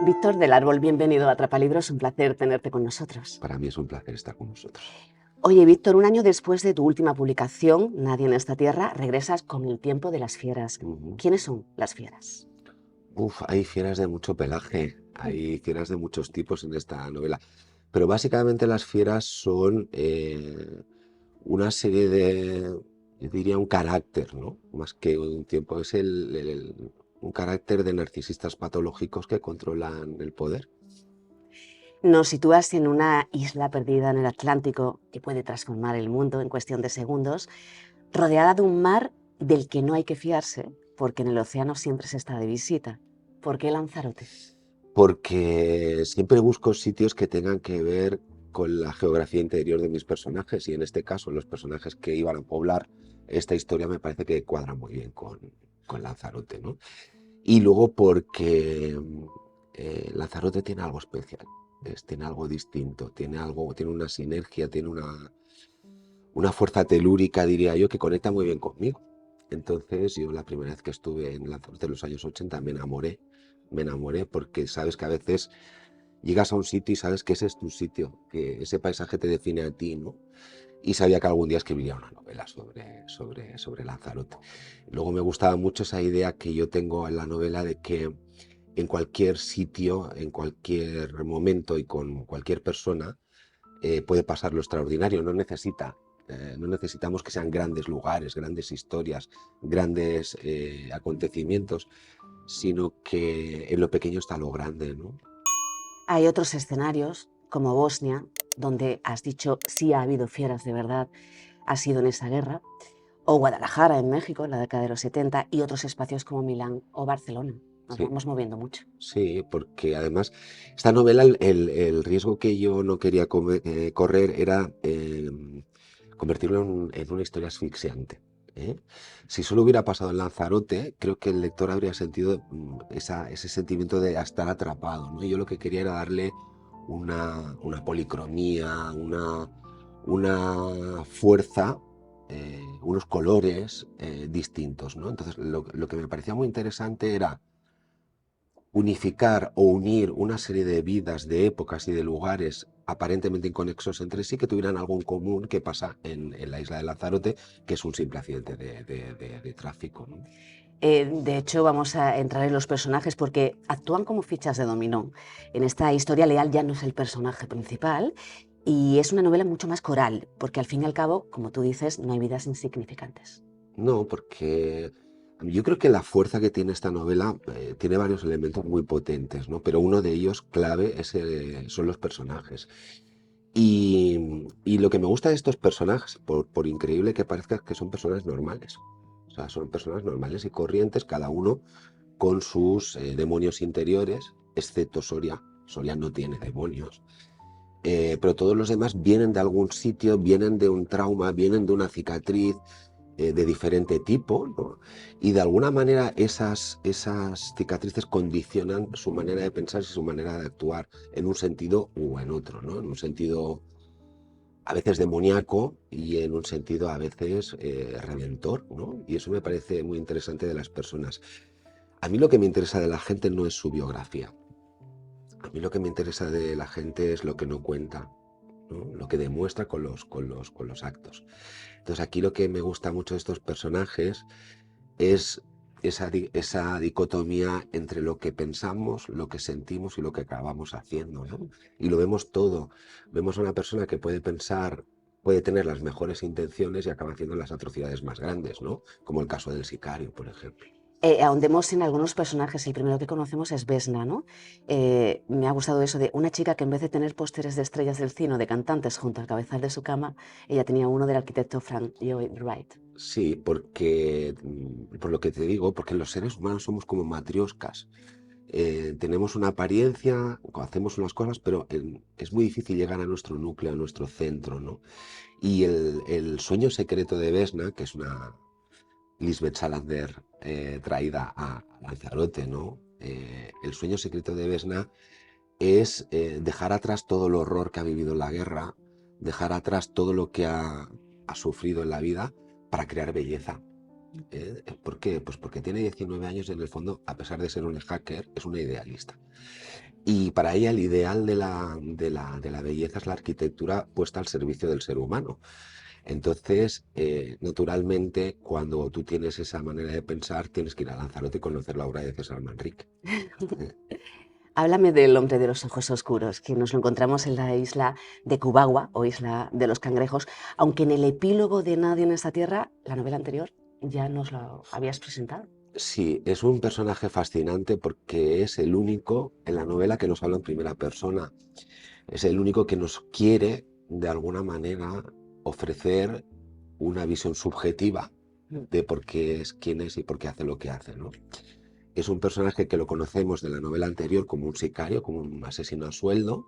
Víctor del Árbol, bienvenido a Atrapalibros, un placer tenerte con nosotros. Para mí es un placer estar con vosotros. Oye, Víctor, un año después de tu última publicación, Nadie en esta tierra, regresas con El tiempo de las fieras. ¿Quiénes son las fieras? Hay fieras de mucho pelaje, hay fieras de muchos tipos en esta novela, pero básicamente las fieras son una serie de, yo diría un carácter, ¿no? Más que un tiempo, es un carácter de narcisistas patológicos que controlan el poder. Nos sitúas en una isla perdida en el Atlántico que puede transformar el mundo en cuestión de segundos, rodeada de un mar del que no hay que fiarse, porque en el océano siempre se está de visita. ¿Por qué Lanzarote? Porque siempre busco sitios que tengan que ver con la geografía interior de mis personajes y en este caso los personajes que iban a poblar esta historia me parece que cuadra muy bien con Lanzarote, ¿no? Y luego porque Lanzarote tiene algo especial, tiene algo distinto, tiene una sinergia, tiene una fuerza telúrica, diría yo, que conecta muy bien conmigo. Entonces yo la primera vez que estuve en Lanzarote en los años 80 me enamoré porque sabes que a veces llegas a un sitio y sabes que ese es tu sitio, que ese paisaje te define a ti, ¿no? Y sabía que algún día escribiría una novela sobre Lanzarote. Luego me gustaba mucho esa idea que yo tengo en la novela de que en cualquier sitio, en cualquier momento y con cualquier persona puede pasar lo extraordinario, no necesitamos que sean grandes lugares, grandes historias, grandes acontecimientos, sino que en lo pequeño está lo grande, ¿no? Hay otros escenarios, como Bosnia, donde has dicho sí ha habido fieras de verdad, ha sido en esa guerra, o Guadalajara en México en la década de los 70 y otros espacios como Milán o Barcelona. Nos Sí, vamos moviendo mucho. sí, porque además esta novela, el riesgo que yo no quería correr era convertirlo en una historia asfixiante. ¿Eh? Si solo hubiera pasado en Lanzarote, creo que el lector habría sentido ese sentimiento de estar atrapado, ¿no? Y yo lo que quería era darle una policromía, una fuerza, unos colores distintos, ¿no? Entonces, lo que me parecía muy interesante era unificar o unir una serie de vidas, de épocas y de lugares aparentemente inconexos entre sí que tuvieran algo en común que pasa en la isla de Lanzarote, que es un simple accidente de tráfico, ¿no? De hecho, vamos a entrar en los personajes porque actúan como fichas de dominó. En esta historia, Leal ya no es el personaje principal y es una novela mucho más coral, porque al fin y al cabo, como tú dices, no hay vidas insignificantes. No, porque yo creo que la fuerza que tiene esta novela tiene varios elementos muy potentes, ¿no? Pero uno de ellos clave son los personajes. Y lo que me gusta de estos personajes, por increíble que parezca, es que son personas normales. O sea, son personas normales y corrientes, cada uno con sus demonios interiores, excepto Soria. Soria no tiene demonios. Pero todos los demás vienen de algún sitio, vienen de un trauma, vienen de una cicatriz de diferente tipo, ¿no? Y de alguna manera esas cicatrices condicionan su manera de pensar y su manera de actuar en un sentido u en otro, ¿no? En un sentido a veces demoníaco y en un sentido a veces redentor, ¿no? Y eso me parece muy interesante de las personas. A mí lo que me interesa de la gente no es su biografía. A mí lo que me interesa de la gente es lo que no cuenta, ¿no? Lo que demuestra con los actos. Entonces aquí lo que me gusta mucho de estos personajes es esa dicotomía entre lo que pensamos, lo que sentimos y lo que acabamos haciendo, ¿no? Y lo vemos todo. Vemos a una persona que puede pensar, puede tener las mejores intenciones y acaba haciendo las atrocidades más grandes, ¿no? Como el caso del sicario, por ejemplo. Ahondemos en algunos personajes. El primero que conocemos es Vesna, ¿no? Me ha gustado eso de una chica que en vez de tener pósteres de estrellas del cine o de cantantes junto al cabezal de su cama, ella tenía uno del arquitecto Frank Lloyd Wright. Sí, porque, por lo que te digo, porque los seres humanos somos como matrioscas. Tenemos una apariencia, hacemos unas cosas, pero es muy difícil llegar a nuestro núcleo, a nuestro centro, ¿no? Y el sueño secreto de Vesna, que es una Lisbeth Salander traída a Lanzarote, ¿no? El sueño secreto de Vesna es dejar atrás todo el horror que ha vivido en la guerra, dejar atrás todo lo que ha sufrido en la vida para crear belleza. ¿Por qué? Pues porque tiene 19 años y en el fondo, a pesar de ser un hacker, es una idealista. Y para ella el ideal de la belleza es la arquitectura puesta al servicio del ser humano. Entonces, naturalmente, cuando tú tienes esa manera de pensar, tienes que ir a Lanzarote y conocer la obra de César Manrique. Eh, Háblame del hombre de los ojos oscuros, que nos lo encontramos en la isla de Cubagua o isla de los cangrejos, aunque en el epílogo de Nadie en esta tierra, la novela anterior, ya nos lo habías presentado. Sí, es un personaje fascinante porque es el único en la novela que nos habla en primera persona. Es el único que nos quiere, de alguna manera, ofrecer una visión subjetiva Mm. de por qué es quien es y por qué hace lo que hace, ¿no? Es un personaje que lo conocemos de la novela anterior como un sicario, como un asesino a sueldo,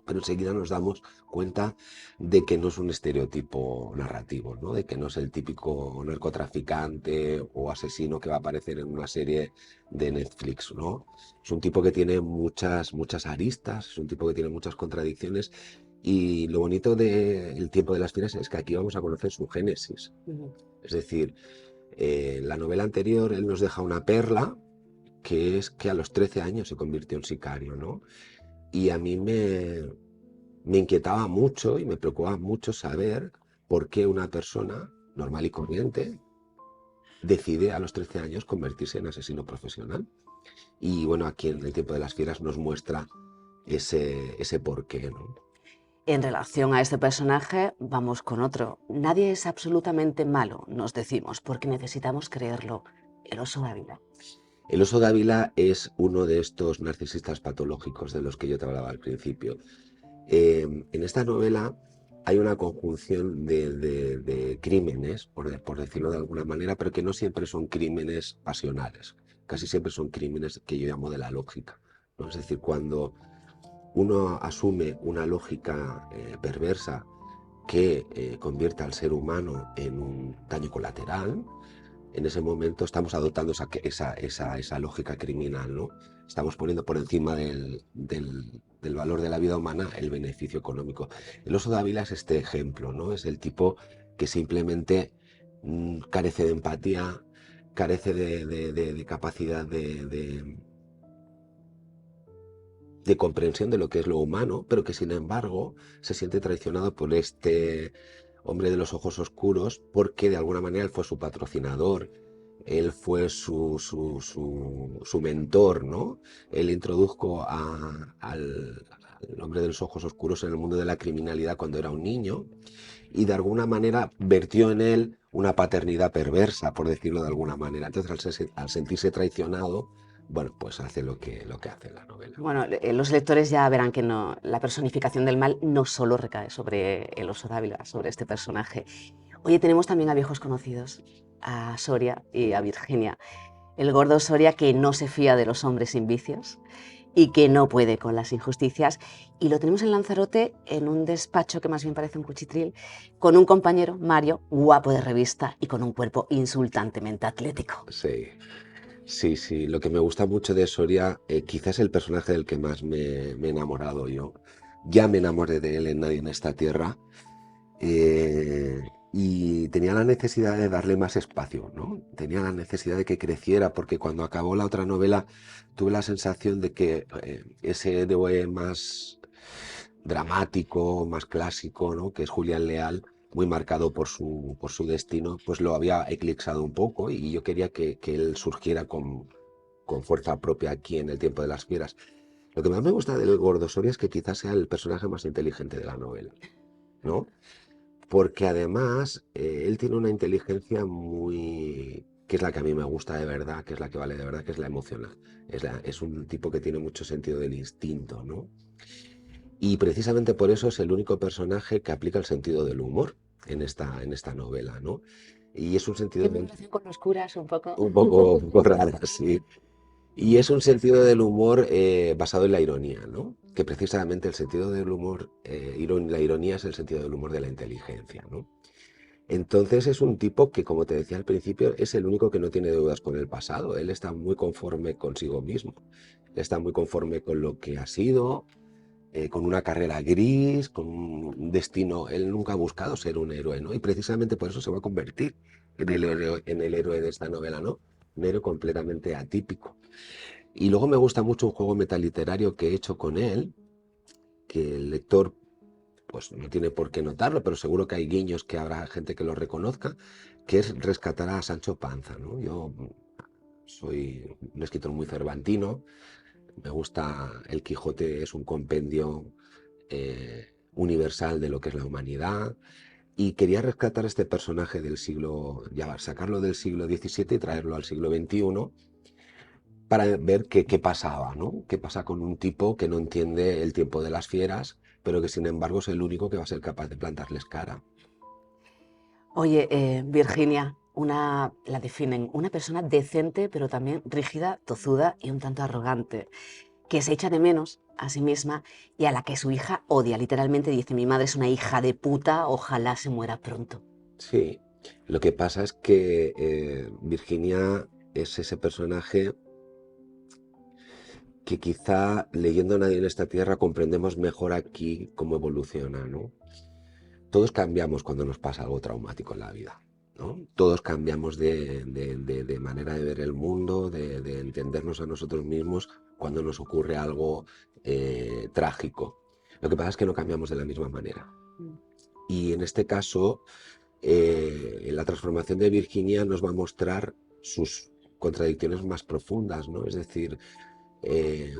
pero enseguida nos damos cuenta de que no es un estereotipo narrativo, ¿no? De que no es el típico narcotraficante o asesino que va a aparecer en una serie de Netflix, ¿no? Es un tipo que tiene muchas aristas, es un tipo que tiene muchas contradicciones y lo bonito del Tiempo de las Fieras es que aquí vamos a conocer su génesis. Ujú. Es decir, en la novela anterior él nos deja una perla que es que a los 13 años se convirtió en sicario, ¿no? Y a mí me inquietaba mucho y me preocupaba mucho saber por qué una persona normal y corriente decide a los 13 años convertirse en asesino profesional. Y bueno, aquí en El Tiempo de las Fieras nos muestra ese porqué, ¿no? En relación a este personaje, vamos con otro. Nadie es absolutamente malo, nos decimos, porque necesitamos creerlo. El oso Ávila. El oso de Ávila es uno de estos narcisistas patológicos de los que yo te hablaba al principio. En esta novela hay una conjunción de crímenes, por decirlo de alguna manera, pero que no siempre son crímenes pasionales, casi siempre son crímenes que yo llamo de la lógica, ¿no? Es decir, cuando uno asume una lógica perversa que convierte al ser humano en un daño colateral, en ese momento estamos adoptando esa lógica criminal, ¿no? Estamos poniendo por encima del valor de la vida humana el beneficio económico. El oso de Ávila es este ejemplo, ¿no? Es el tipo que simplemente carece de empatía, carece de capacidad de comprensión de lo que es lo humano, pero que sin embargo se siente traicionado por este hombre de los ojos oscuros porque de alguna manera él fue su patrocinador, él fue su mentor, ¿no? Él introdujo al hombre de los ojos oscuros en el mundo de la criminalidad cuando era un niño y de alguna manera vertió en él una paternidad perversa, por decirlo de alguna manera. Entonces, al sentirse traicionado, bueno, pues hace lo que hace en la novela. Bueno, los lectores ya verán que no, la personificación del mal no solo recae sobre el oso de Ávila, sobre este personaje. Oye, tenemos también a viejos conocidos, a Soria y a Virginia. El gordo Soria que no se fía de los hombres sin vicios y que no puede con las injusticias. Y lo tenemos en Lanzarote, en un despacho que más bien parece un cuchitril, con un compañero, Mario, guapo de revista y con un cuerpo insultantemente atlético. Sí, sí, sí. Lo que me gusta mucho de Soria, quizás el personaje del que más me he enamorado yo. Ya me enamoré de él en Nadie en esta tierra. Y tenía la necesidad de darle más espacio, ¿no? Tenía la necesidad de que creciera, porque cuando acabó la otra novela tuve la sensación de que ese héroe más dramático, más clásico, ¿no? Que es Julián Leal, muy marcado por su destino, pues lo había eclipsado un poco y yo quería que él surgiera con fuerza propia aquí en El Tiempo de las Fieras. Lo que más me gusta del Gordo Soria es que quizás sea el personaje más inteligente de la novela, ¿no? Porque además él tiene una inteligencia muy, que es la que a mí me gusta de verdad, que es la que vale de verdad, que es la emocional. Es un tipo que tiene mucho sentido del instinto, ¿no? Y precisamente por eso es el único personaje que aplica el sentido del humor en esta novela, ¿no? Y es un sentido Tiene una relación con los curas un poco. un poco rara, sí. Y es un sentido del humor basado en la ironía, ¿no? Que precisamente el sentido del humor, la ironía es el sentido del humor de la inteligencia, ¿no? Entonces es un tipo que, como te decía al principio, es el único que no tiene deudas con el pasado. Él está muy conforme consigo mismo. Él está muy conforme con lo que ha sido, con una carrera gris, con un destino. Él nunca ha buscado ser un héroe, ¿no? Y precisamente por eso se va a convertir. en el héroe de esta novela, ¿no? Un héroe completamente atípico. Y luego me gusta mucho un juego metaliterario que he hecho con él, que el lector pues no tiene por qué notarlo, pero seguro que hay guiños que habrá gente que lo reconozca, que es rescatar a Sancho Panza, ¿no? Yo soy un escritor muy cervantino, me gusta El Quijote, es un compendio universal de lo que es la humanidad, y quería rescatar este personaje del siglo, ya sacarlo del siglo XVII y traerlo al siglo XXI para ver qué pasaba, ¿no? ¿Qué pasa con un tipo que no entiende el tiempo de las fieras, pero que sin embargo es el único que va a ser capaz de plantarles cara? Oye, Virginia, la definen una persona decente, pero también rígida, tozuda y un tanto arrogante, que se echa de menos a sí misma y a la que su hija odia. Literalmente dice, mi madre es una hija de puta, ojalá se muera pronto. Sí, lo que pasa es que Virginia es ese personaje que quizá leyendo Nadie en esta tierra comprendemos mejor aquí cómo evoluciona, ¿no? Todos cambiamos cuando nos pasa algo traumático en la vida, ¿no? Todos cambiamos de manera de ver el mundo, de entendernos a nosotros mismos cuando nos ocurre algo trágico. Lo que pasa es que no cambiamos de la misma manera. Mm. Y en este caso, la transformación de Virginia nos va a mostrar sus contradicciones más profundas, ¿no? Es decir, eh,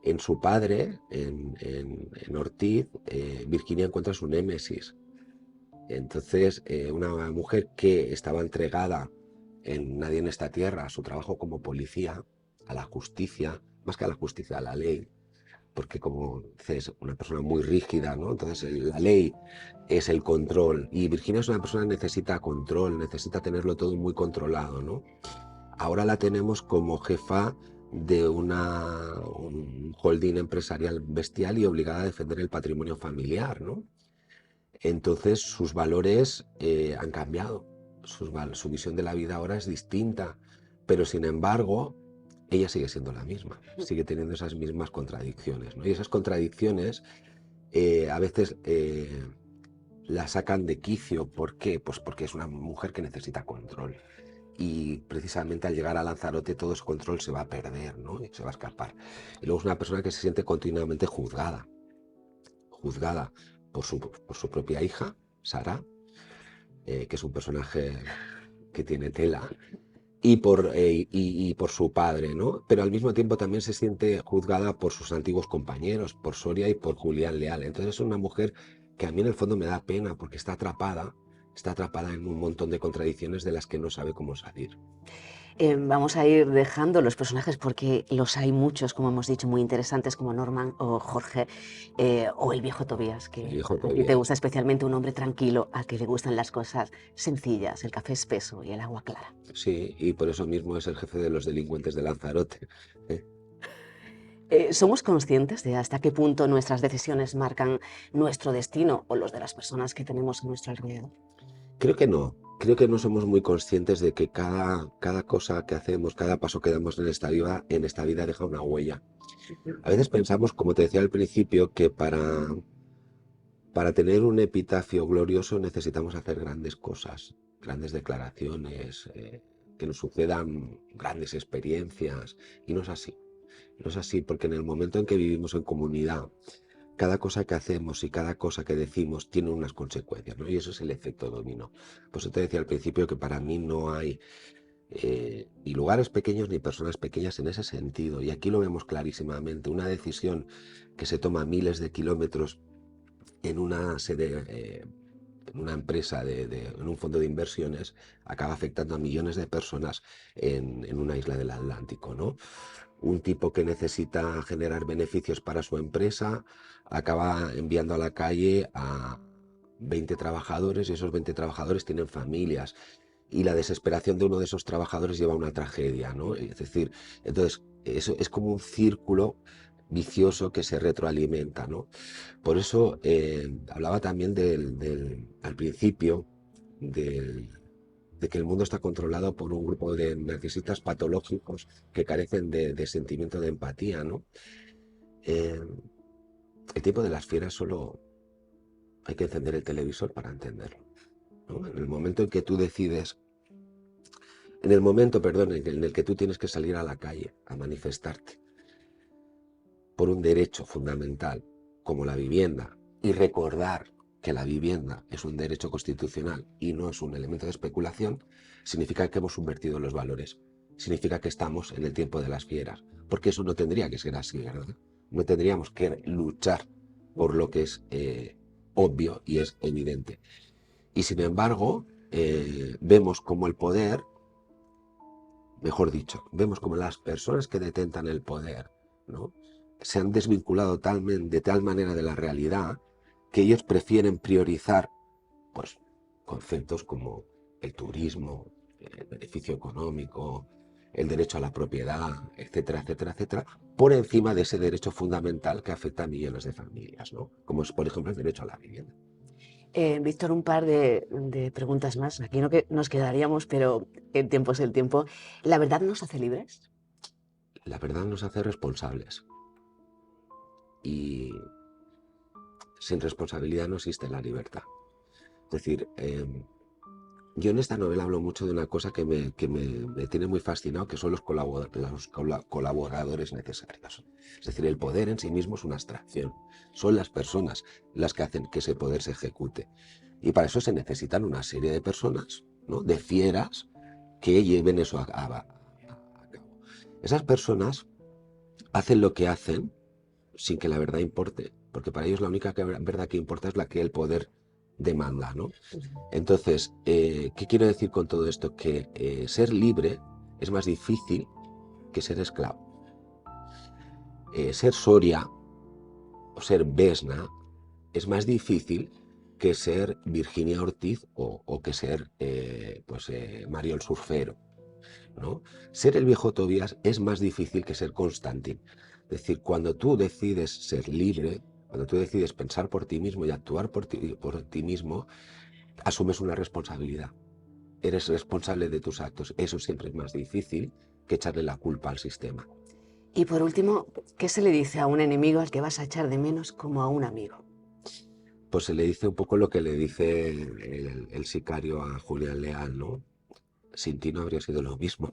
en su padre, en Ortiz, Virginia encuentra su némesis. Entonces, una mujer que estaba entregada en Nadie en esta tierra a su trabajo como policía, a la justicia, más que a la justicia, a la ley, porque como dices, una persona muy rígida, ¿no? Entonces la ley es el control y Virginia es una persona que necesita control, necesita tenerlo todo muy controlado, ¿no? Ahora la tenemos como jefa de un holding empresarial bestial y obligada a defender el patrimonio familiar, ¿no? Entonces sus valores han cambiado, su visión de la vida ahora es distinta, pero sin embargo ella sigue siendo la misma, sigue teniendo esas mismas contradicciones, ¿no? Y esas contradicciones a veces la sacan de quicio. ¿Por qué? Pues porque es una mujer que necesita control. Y precisamente al llegar a Lanzarote todo ese control se va a perder, ¿no? Y se va a escapar. Y luego es una persona que se siente continuamente juzgada por su propia hija, Sara, que es un personaje que tiene tela, y por su padre, ¿no? Pero al mismo tiempo también se siente juzgada por sus antiguos compañeros, por Soria y por Julián Leal. Entonces es una mujer que a mí en el fondo me da pena porque está atrapada en un montón de contradicciones de las que no sabe cómo salir. Vamos a ir dejando los personajes porque los hay muchos, como hemos dicho, muy interesantes, como Norman o Jorge, o el viejo Tobías, El que viejo a ti te Tobias. gusta especialmente, un hombre tranquilo, al que le gustan las cosas sencillas, el café espeso y el agua clara. Sí, y por eso mismo es el jefe de los delincuentes de Lanzarote. ¿Eh? ¿Somos conscientes de hasta qué punto nuestras decisiones marcan nuestro destino o los de las personas que tenemos a nuestro alrededor? Creo que no somos muy conscientes de que cada cosa que hacemos, cada paso que damos en esta vida deja una huella. A veces pensamos, como te decía al principio, que para tener un epitafio glorioso necesitamos hacer grandes cosas, grandes declaraciones, que nos sucedan grandes experiencias, y no es así. No es así porque en el momento en que vivimos en comunidad, cada cosa que hacemos y cada cosa que decimos tiene unas consecuencias, ¿no? Y eso es el efecto dominó. Por eso te decía al principio que para mí no hay ni lugares pequeños ni personas pequeñas en ese sentido. Y aquí lo vemos clarísimamente. Una decisión que se toma a miles de kilómetros en una sede, en una empresa, en un fondo de inversiones, acaba afectando a millones de personas en una isla del Atlántico, ¿no? Un tipo que necesita generar beneficios para su empresa acaba enviando a la calle a 20 trabajadores y esos 20 trabajadores tienen familias y la desesperación de uno de esos trabajadores lleva a una tragedia, ¿no? Es decir, entonces eso es como un círculo vicioso que se retroalimenta, ¿no? Por eso hablaba también al principio de que el mundo está controlado por un grupo de narcisistas patológicos que carecen de sentimiento de empatía, ¿no? Eh, el tiempo de las fieras solo hay que encender el televisor para entenderlo, ¿no? En el momento en que tú decides En el momento, perdón, en el que tú tienes que salir a la calle a manifestarte por un derecho fundamental como la vivienda y recordar que la vivienda es un derecho constitucional y no es un elemento de especulación, significa que hemos subvertido los valores. Significa que estamos en el tiempo de las fieras, porque eso no tendría que ser así, ¿verdad? No tendríamos que luchar por lo que es obvio y es evidente. Y sin embargo, vemos como el poder, mejor dicho, vemos como las personas que detentan el poder, ¿no?, se han desvinculado de tal manera de la realidad que ellos prefieren priorizar, pues, conceptos como el turismo, el beneficio económico, el derecho a la propiedad, etcétera, etcétera, etcétera, por encima de ese derecho fundamental que afecta a millones de familias, ¿no? Como es, por ejemplo, el derecho a la vivienda. Víctor, un par de preguntas más. Aquí no que nos quedaríamos, pero el tiempo es el tiempo. ¿La verdad nos hace libres? La verdad nos hace responsables y sin responsabilidad no existe la libertad. Es decir, yo en esta novela hablo mucho de una cosa que me tiene muy fascinado, que son los colaboradores necesarios. Es decir, el poder en sí mismo es una abstracción. Son las personas las que hacen que ese poder se ejecute. Y para eso se necesitan una serie de personas, ¿no?, de fieras, que lleven eso a cabo. Esas personas hacen lo que hacen sin que la verdad importe, porque para ellos la única verdad que importa es la que el poder demanda, ¿no? Entonces, ¿qué quiero decir con todo esto? Que ser libre es más difícil que ser esclavo. Ser Soria o ser Vesna es más difícil que ser Virginia Ortiz o que ser Mario el Surfero, ¿no? Ser el viejo Tobías es más difícil que ser Constantin. Es decir, cuando tú decides ser libre, cuando tú decides pensar por ti mismo y actuar por ti mismo, asumes una responsabilidad. Eres responsable de tus actos. Eso siempre es más difícil que echarle la culpa al sistema. Y por último, ¿qué se le dice a un enemigo al que vas a echar de menos como a un amigo? Pues se le dice un poco lo que le dice el sicario a Julián Leal, ¿no? Sin ti no habría sido lo mismo.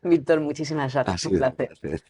Víctor, muchísimas Ha gracias. Un sido un placer. placer.